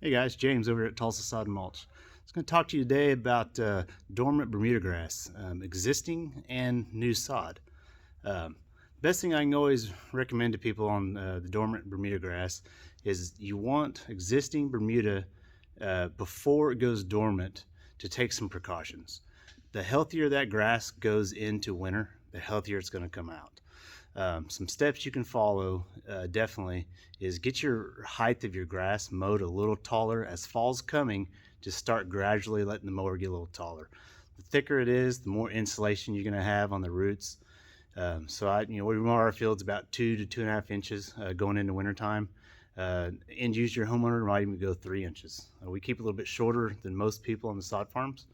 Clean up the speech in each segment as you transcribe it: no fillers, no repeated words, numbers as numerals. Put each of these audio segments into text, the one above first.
Hey guys, James over at Tulsa Sod and Mulch. I was going to talk to you today about dormant Bermuda grass, existing and new sod. Um, Best thing I can always recommend to people on the dormant Bermuda grass is you want existing Bermuda before it goes dormant to take some precautions. The healthier that grass goes into winter, the healthier it's going to come out. Some steps you can follow definitely is get your height of your grass mowed a little taller. As fall's coming, just start gradually letting the mower get a little taller. The thicker it is, the more insulation you're going to have on the roots. We mow our fields about 2 to 2.5 inches going into wintertime. End user homeowner might even go 3 inches. We keep a little bit shorter than most people on the sod farms,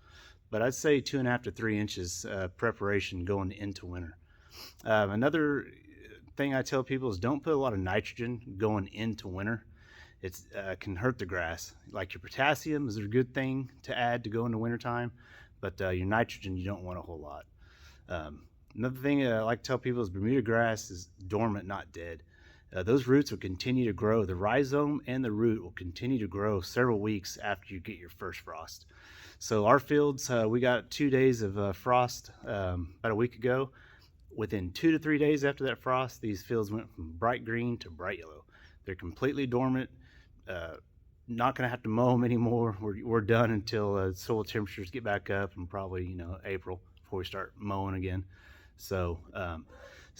but I'd say 2.5 to 3 inches preparation going into winter. Another thing I tell people is don't put a lot of nitrogen going into winter. It can hurt the grass. Like your potassium is a good thing to add to go into wintertime, but your nitrogen you don't want a whole lot. Another thing I like to tell people is Bermuda grass is dormant, not dead. Those roots will continue to grow. The rhizome and the root will continue to grow several weeks after you get your first frost. So our fields, we got 2 days of frost about a week ago. Within 2 to 3 days after that frost, these fields went from bright green to bright yellow. They're completely dormant. Not going to have to mow them anymore. We're done until soil temperatures get back up, and probably April before we start mowing again. So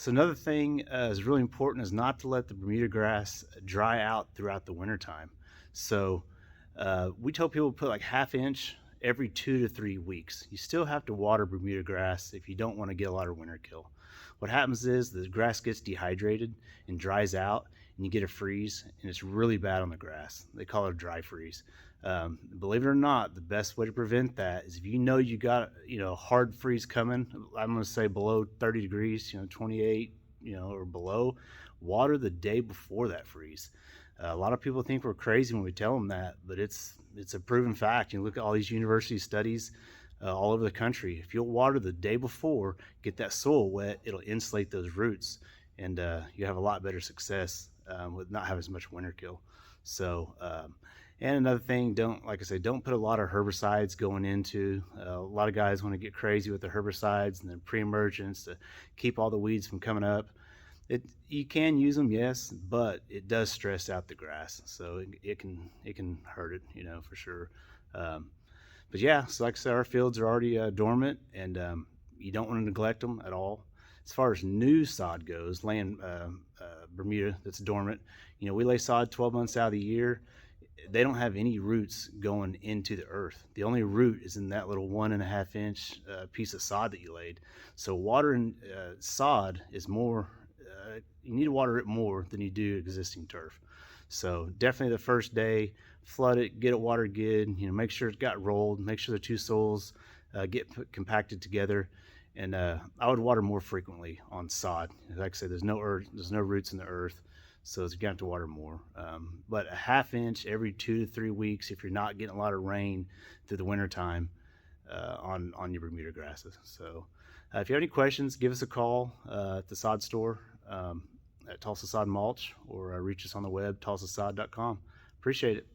another thing is really important is not to let the Bermuda grass dry out throughout the wintertime. So we tell people to put like 1/2 inch every 2 to 3 weeks. You still have to water Bermuda grass if you don't want to get a lot of winter kill. What happens is the grass gets dehydrated and dries out, and you get a freeze, and it's really bad on the grass. They call it a dry freeze. Believe it or not, the best way to prevent that is if you know you got a hard freeze coming. I'm going to say below 30 degrees, 28, or below. Water the day before that freeze. A lot of people think we're crazy when we tell them that, but it's a proven fact. You look at all these university studies all over the country. If you'll water the day before, get that soil wet, it'll insulate those roots, and you have a lot better success with not having as much winter kill. So, and another thing, don't put a lot of herbicides going into. A lot of guys want to get crazy with the herbicides and the pre-emergence to keep all the weeds from coming up. You can use them, yes, but it does stress out the grass, so it can hurt it, for sure. But yeah, so like I said, our fields are already dormant, and you don't want to neglect them at all. As far as new sod goes, laying Bermuda that's dormant, we lay sod 12 months out of the year. They don't have any roots going into the earth. The only root is in that little 1.5 inch piece of sod that you laid. So watering sod is more. You need to water it more than you do existing turf. So definitely the first day, flood it, get it watered good. Make sure it's got rolled. Make sure the two soils get compacted together. And I would water more frequently on sod. Like I said, there's no roots in the earth, so you're gonna have to water more. But 1/2 inch every 2 to 3 weeks if you're not getting a lot of rain through the winter time on your Bermuda grasses. So if you have any questions, give us a call at the sod store at Tulsa Sod Mulch, or reach us on the web, tulsasod.com. Appreciate it.